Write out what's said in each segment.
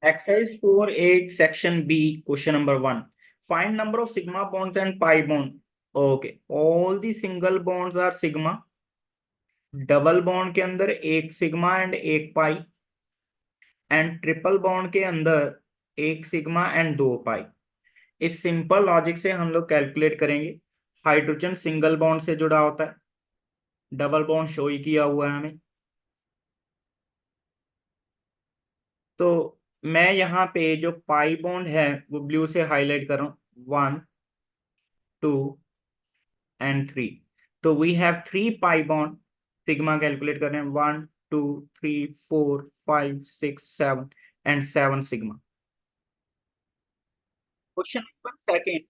Exercise 4.8 section B question number 1. Find number of sigma bonds and pi bond. Okay, all the single bonds are sigma. Double bond के अंदर एक sigma and एक पाई, and triple bond के अंदर एक sigma and दो पाई। इस simple logic से हम लोग कैलकुलेट करेंगे। हाइड्रोजन सिंगल बॉन्ड से जुड़ा होता है, डबल बॉन्ड शो ही किया हुआ है हमें। तो मैं यहाँ पे जो पाई बॉन्ड है वो ब्लू से हाईलाइट कर रहा हूँ, 1 2 एंड 3। तो we have 3 pi bond. Sigma calculate कर रहे हैं, 1 2 3 4 5 6 7 and 7 sigma. Question number second,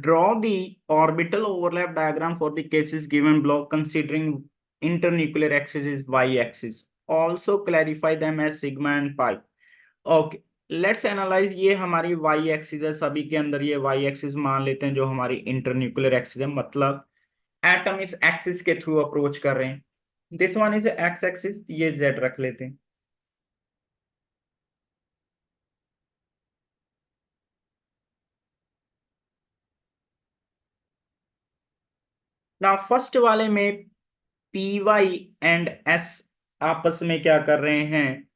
draw the orbital overlap diagram for the cases given below considering internuclear axis is y-axis. Also clarify them as sigma and pi. Okay, let's analyze। ये हमारी y-axis है, सभी के अंदर ये y-axis मान लेते हैं जो हमारी इंटरन्यूक्लियर एक्सिस है, मतलब एटम इस एक्सिस के थ्रू अप्रोच कर रहे हैं। This one is x axis, ये z रख लेते हैं। ना फर्स्ट वाले में पी वाई एंड एस आपस में क्या कर रहे हैं,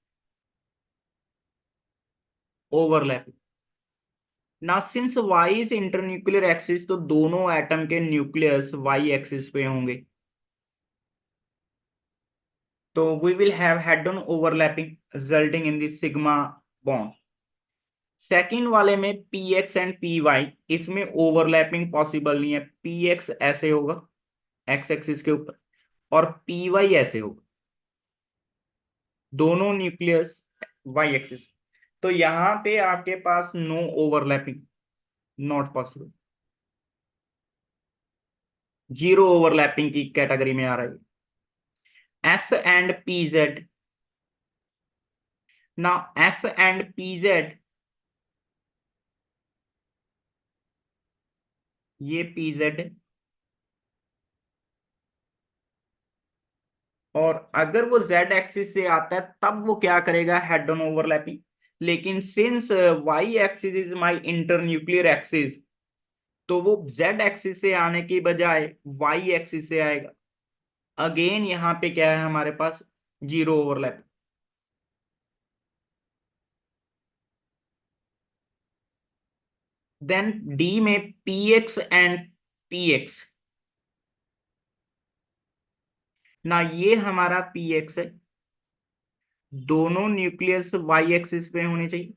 ओवरलैप। ना since y is internuclear axis, तो दोनों एटम के न्यूक्लियस वाई एक्सिस पे होंगे, तो we will have head on overlapping resulting in the sigma bond. Second वाले में p x and p y, इसमें ओवरलैपिंग पॉसिबल नहीं है। पी एक्स ऐसे होगा एक्स एक्सिस के ऊपर, और पी वाई ऐसे होगा, दोनों न्यूक्लियस वाई एक्सिस। तो यहां पे आपके पास no overlapping, not possible, zero overlapping की कैटेगरी में आ रहा है। S and P Z, now S and P Z, ये पी जेड है, और अगर वो जेड एक्सिस से आता है तब वो क्या करेगा, हेड ऑन ओवरलैपिंग। लेकिन since y axis is my internuclear axis, तो वो जेड एक्सिस से आने की बजाय वाई एक्सिस से आएगा। अगेन यहाँ पे क्या है हमारे पास, जीरो ओवरलैप। देन डी में p x and P x, ना ये हमारा पी एक्स है, दोनों न्यूक्लियस वाई एक्सिस पे होने चाहिए।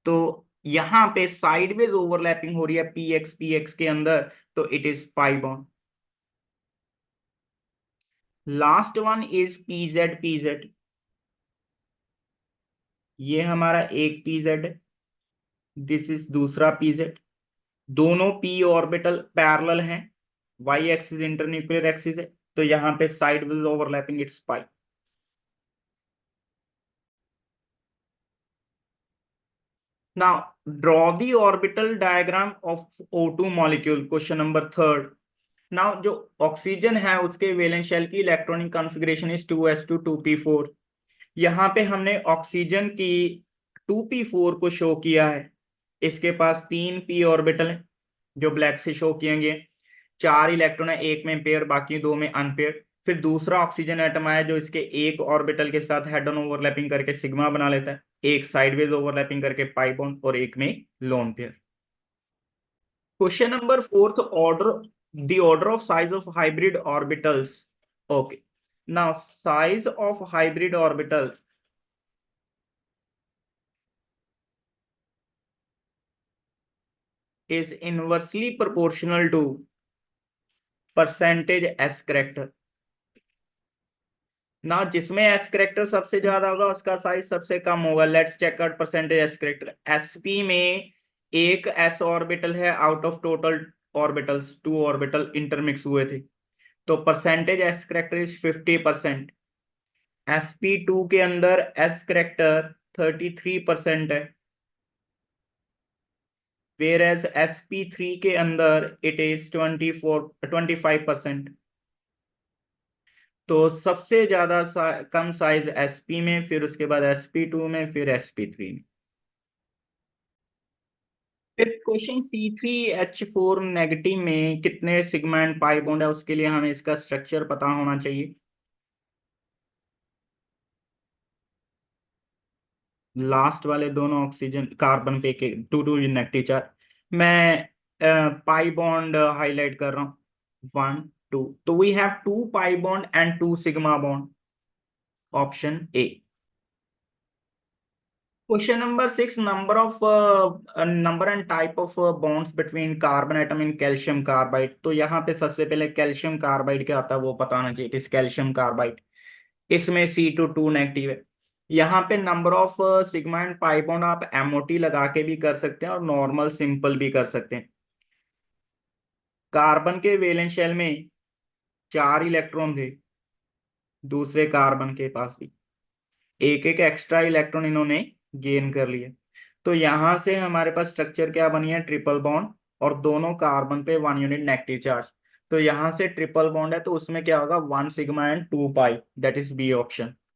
तो यहां पे साइडवेज ओवरलैपिंग हो रही है पी एक्स के अंदर, तो it is pi bond. Last one is P Z, ये हमारा एक पी जेड है, दिस इज दूसरा पी जेड। दोनों पी ऑर्बिटल पैरेलल हैं, वाई एक्सिस इंटरन्यूक्लियर एक्सिस है, तो यहाँ पे sideways overlapping it's pi. Now, draw the orbital diagram of O2 molecule. Question number third. Now, जो ऑक्सीजन है उसके वैलेंस शेल की electronic configuration is 2s2 2p4। यहाँ पे हमने ऑक्सीजन की 2p4 को शो किया है। इसके पास 3 p ऑर्बिटल है जो ब्लैक से शो किए गए, 4 इलेक्ट्रॉन है, एक में पेयर बाकी दो में अनपेयर। फिर दूसरा ऑक्सीजन एटम आया जो इसके एक ऑर्बिटल के साथ हेड ऑन ओवरलैपिंग करके सिग्मा बना लेता है, एक साइडवेज ओवरलैपिंग करके पाई बॉन्ड, और एक में lone pair. Question number fourth, order the order of size of hybrid orbitals. Okay, now size of hybrid orbital is inversely proportional to percentage s character. ना जिसमें एस करेक्टर सबसे ज्यादा होगा उसका साइज सबसे कम होगा। Let's check out percentage s character. Sp में एक एस ऑर्बिटल है out of total orbitals, 2 orbital intermix हुए थे, तो percentage s character is 50%। sp2 के अंदर एस करेक्टर 33% है, वेयर एज sp3 के अंदर इट इज 25%। तो सबसे ज्यादा कम साइज sp में, फिर उसके बाद sp2 में, फिर sp3 में। फिर क्वेश्चन C3H4 नेगेटिव में कितने सिग्मा एंड पाई बॉन्ड है, उसके लिए हमें इसका स्ट्रक्चर पता होना चाहिए। लास्ट वाले दोनों ऑक्सीजन कार्बन पे के टू टू नेगेटिव चार्ज। मैं पाई बॉन्ड हाईलाइट कर रहा हूँ, 1 2, तो we have 2 pi bond and 2 sigma bond, option A. Question number 6, number and type of bonds between carbon atom in calcium carbide. तो यहाँ पे सबसे पहले कैल्शियम कार्बाइड क्या आता है वो पता होना चाहिए। इस कैल्शियम कार्बाइड, इसमें C2 नेगेटिव है। यहाँ पे number of sigma and pi bond आप MOT लगा के भी कर सकते हैं और नॉर्मल सिंपल भी कर सकते हैं। कार्बन के वैलेंस शेल में 4 इलेक्ट्रॉन थे, दूसरे कार्बन के पास भी एक एक एक्स्ट्रा इलेक्ट्रॉन इन्होंने गेन कर लिया। तो यहां से हमारे पास स्ट्रक्चर क्या बनी है, ट्रिपल बॉन्ड, और दोनों कार्बन पे 1 यूनिट नेगेटिव चार्ज। तो यहां से ट्रिपल बॉन्ड है तो उसमें क्या होगा, 1 sigma and 2 pi, that is B option.